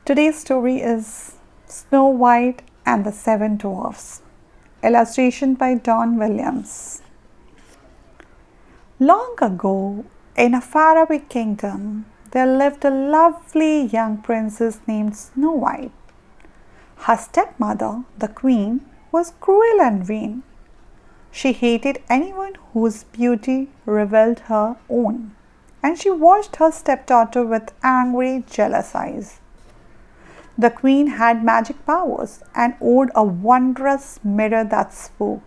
Today's story is Snow White and the Seven Dwarfs. Illustration by Don Williams. Long ago, in a faraway kingdom, there lived a lovely young princess named Snow White. Her stepmother, the queen, was cruel and vain. She hated anyone whose beauty revealed her own, and she watched her stepdaughter with angry, jealous eyes. The queen had magic powers and owned a wondrous mirror that spoke.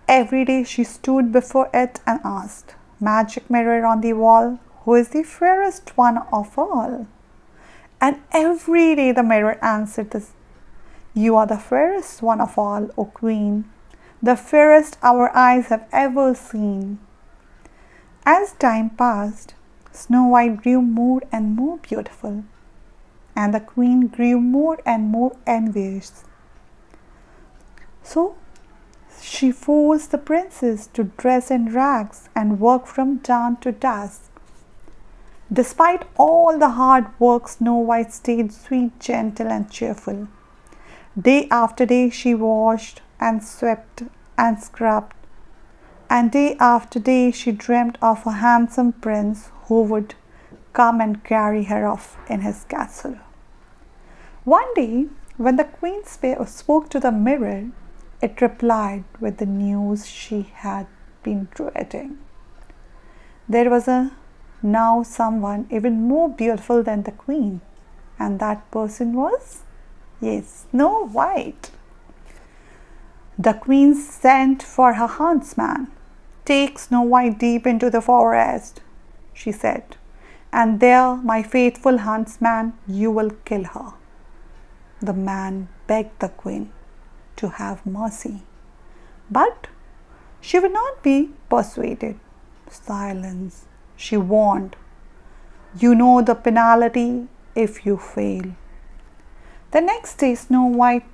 Every day she stood before it and asked, "Magic mirror on the wall, who is the fairest one of all?" And every day the mirror answered this, "You are the fairest one of all, O queen, the fairest our eyes have ever seen." As time passed, Snow White grew more and more beautiful, and the queen grew more and more envious. So she forced the princess to dress in rags and work from dawn to dusk. Despite all the hard work, Snow White stayed sweet, gentle, and cheerful. Day after day she washed and swept and scrubbed, and day after day she dreamt of a handsome prince who would come and carry her off in his castle. One day, when the queen spoke to the mirror, it replied with the news she had been dreading. There was now someone even more beautiful than the queen, and that person was, yes, Snow White. The queen sent for her huntsman. "Take Snow White deep into the forest," she said, "and there, my faithful huntsman, you will kill her." The man begged the queen to have mercy, but she would not be persuaded. "Silence," she warned. "You know the penalty if you fail." The next day, Snow White,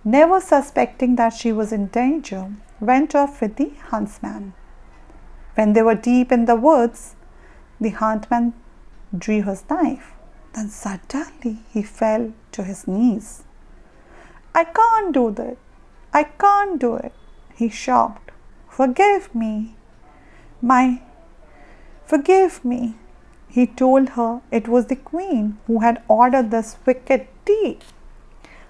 never suspecting that she was in danger, went off with the huntsman. When they were deep in the woods, the huntsman drew his knife. Then suddenly he fell to his knees. "I can't do that. I can't do it," he sobbed. Forgive me. Forgive me." He told her it was the queen who had ordered this wicked deed.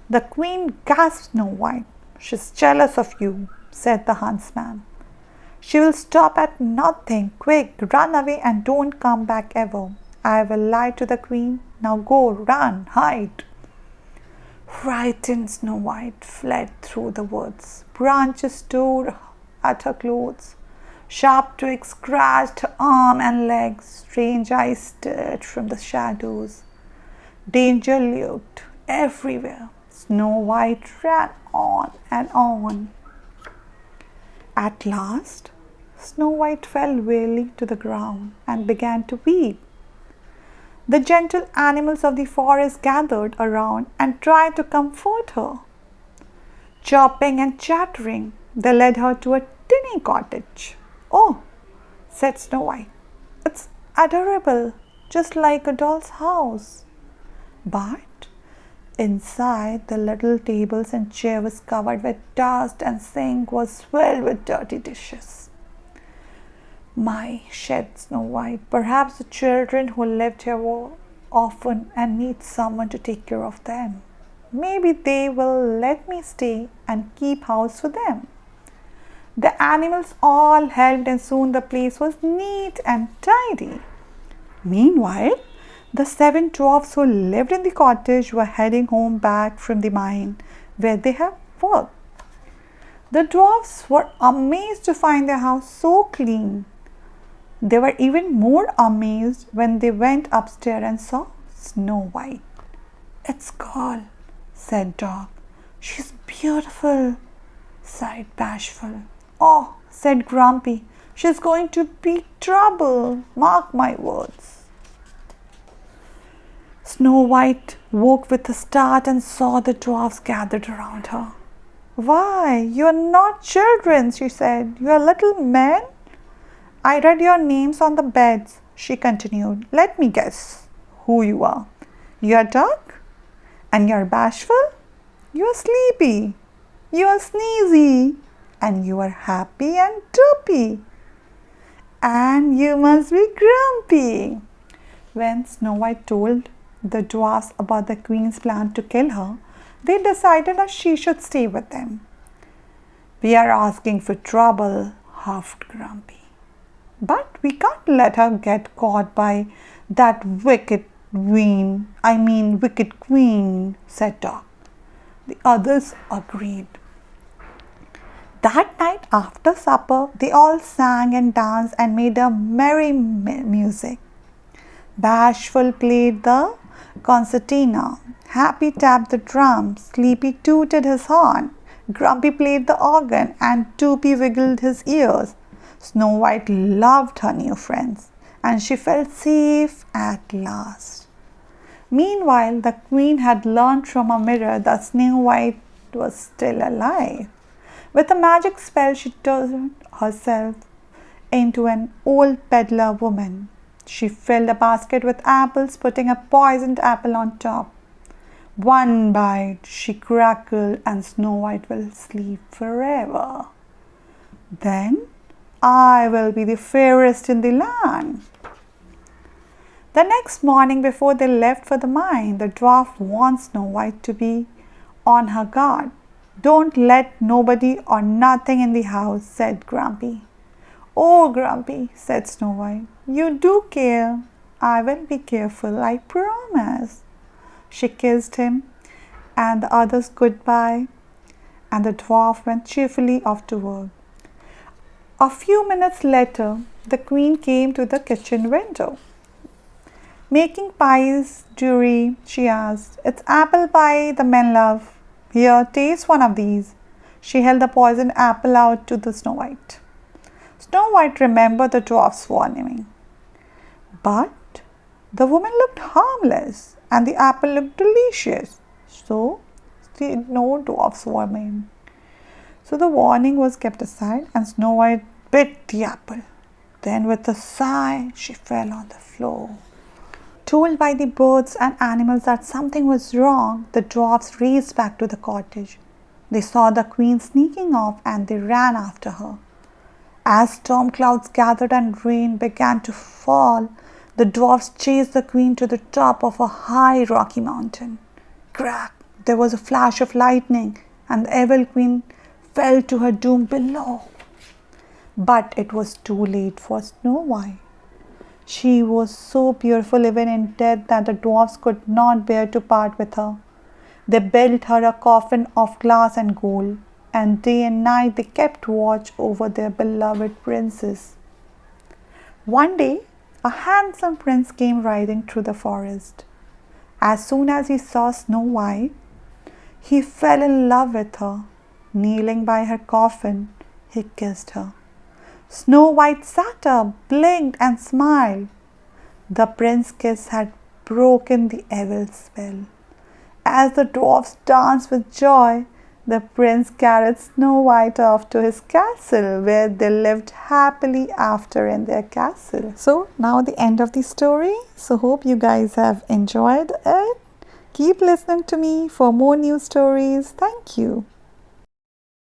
The queen gasped. "Snow White, she's jealous of you," said the huntsman. "She will stop at nothing. Quick, run away and don't come back ever. I will lie to the queen. Now go, run, hide." Frightened, Snow White fled through the woods. Branches tore at her clothes. Sharp twigs scratched her arm and legs. Strange eyes stared from the shadows. Danger lurked everywhere. Snow White ran on and on. At last, Snow White fell wearily to the ground and began to weep. The gentle animals of the forest gathered around and tried to comfort her. Chirping and chattering, they led her to a tiny cottage. "Oh," said Snow White, "it's adorable, just like a doll's house." But inside, the little tables and chair was covered with dust, and sink was filled with dirty dishes. "My," said Snow White, "perhaps the children who lived here were orphan and need someone to take care of them. Maybe they will let me stay and keep house for them." The animals all helped, and soon the place was neat and tidy. Meanwhile, the seven dwarfs who lived in the cottage were heading home back from the mine where they had worked. The dwarfs were amazed to find their house so clean. They were even more amazed when they went upstairs and saw Snow White. "It's girl," said Dog. "She's beautiful," sighed Bashful. "Oh," said Grumpy, "she's going to be trouble, mark my words." Snow White woke with a start and saw the dwarfs gathered around her. "Why, you're not children," she said. "You're little men. I read your names on the beds," she continued. "Let me guess who you are. You're Duck?" And you're bashful? You're sleepy. You're sneezy. And you are happy and droopy. And you must be grumpy. When Snow White told the dwarfs about the queen's plan to kill her, they decided that she should stay with them. We are asking for trouble, huffed Grumpy. But we can't let her get caught by that wicked queen, said Dog. The others agreed. That night after supper, they all sang and danced and made a merry music. Bashful played the concertina, Happy tapped the drums, Sleepy tooted his horn, Grumpy played the organ, and Droopy wiggled his ears. Snow White loved her new friends, and she felt safe at last. Meanwhile, the queen had learned from a mirror that Snow White was still alive. With a magic spell, she turned herself into an old peddler woman. She filled a basket with apples, putting a poisoned apple on top. One bite, she crackled, and Snow White will sleep forever. Then I will be the fairest in the land. The next morning, before they left for the mine, the dwarf warned Snow White to be on her guard. Don't let nobody or nothing in the house, said Grumpy. Oh, Grumpy, said Snow White, you do care. I will be careful, I promise. She kissed him and the others goodbye, and the dwarf went cheerfully off to work. A few minutes later, the queen came to the kitchen window. Making pies, dearie, she asked. It's apple pie the men love. Here, taste one of these. She held the poisoned apple out to the Snow White. Snow White remembered the dwarf's warning. But the woman looked harmless and the apple looked delicious. So, she ignored dwarf's warning. So the warning was kept aside and Snow White bit the apple. Then with a sigh, she fell on the floor. Told by the birds and animals that something was wrong, the dwarfs raced back to the cottage. They saw the queen sneaking off and they ran after her. As storm clouds gathered and rain began to fall, the dwarfs chased the queen to the top of a high rocky mountain. Crack! There was a flash of lightning and the evil queen fell to her doom below. But it was too late for Snow White. She was so beautiful even in death that the dwarfs could not bear to part with her. They built her a coffin of glass and gold, and day and night they kept watch over their beloved princess. One day, a handsome prince came riding through the forest. As soon as he saw Snow White, he fell in love with her. Kneeling by her coffin, he kissed her. Snow White sat up, blinked and smiled. The prince's kiss had broken the evil spell. As the dwarfs danced with joy, the prince carried Snow White off to his castle, where they lived happily after in their castle. So now the end of the story. So hope you guys have enjoyed it. Keep listening to me for more new stories. Thank you.